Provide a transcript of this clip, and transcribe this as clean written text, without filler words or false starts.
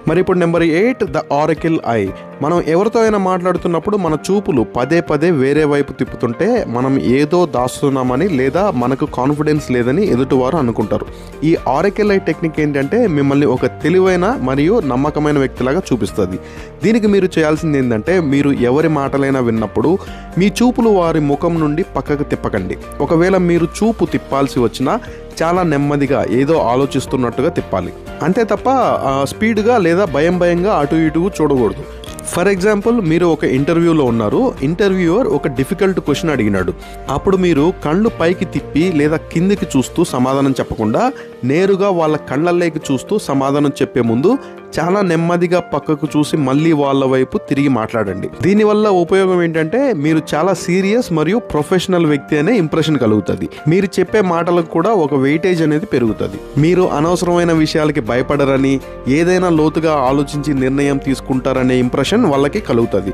మరి ఇప్పుడు number 8 the Oracle I. మనం ఎవరితో అయినా మాట్లాడుతున్నప్పుడు మన చూపులు పదే పదే వేరే వైపు తిప్పుతుంటే మనం ఏదో దాస్తున్నామని లేదా మనకు కాన్ఫిడెన్స్ లేదని ఎదుటివారు అనుకుంటారు. ఈ ఆరకిల్ ఐ టెక్నిక్ ఏంటంటే మిమ్మల్ని ఒక తెలివైన మరియు నమ్మకమైన వ్యక్తిలాగా చూపిస్తుంది. దీనికి మీరు చేయాల్సింది ఏంటంటే మీరు ఎవరి మాటలైనా విన్నప్పుడు మీ చూపులు వారి ముఖం నుండి పక్కకు తిప్పకండి. ఒకవేళ మీరు చూపు తిప్పాల్సి వచ్చినా చాలా నెమ్మదిగా ఏదో ఆలోచిస్తున్నట్టుగా తిప్పాలి. అంతే తప్ప స్పీడ్గా లేదా భయంగా అటు ఇటు చూడకూడదు. ఫర్ ఎగ్జాంపుల్, మీరు ఒక ఇంటర్వ్యూలో ఉన్నారు. ఇంటర్వ్యూయర్ ఒక డిఫికల్ట్ క్వశ్చన్ అడిగినాడు. అప్పుడు మీరు కళ్ళు పైకి తిప్పి లేదా కిందికి చూస్తూ సమాధానం చెప్పకుండా నేరుగా వాళ్ళ కళ్ళల్లోకి చూస్తూ సమాధానం చెప్పే ముందు చాలా నెమ్మదిగా పక్కకు చూసి మళ్ళీ వాళ్ళ వైపు తిరిగి మాట్లాడండి. దీనివల్ల ఉపయోగం ఏంటంటే మీరు చాలా సీరియస్ మరియు ప్రొఫెషనల్ వ్యక్తి అనే ఇంప్రెషన్ కలుగుతుంది. మీరు చెప్పే మాటలకు కూడా ఒక వెయిటేజ్ అనేది పెరుగుతుంది. మీరు అనవసరమైన విషయాలకి భయపడరని, ఏదైనా లోతుగా ఆలోచించి నిర్ణయం తీసుకుంటారనే ఇంప్రెషన్ వాళ్ళకి కలుగుతుంది.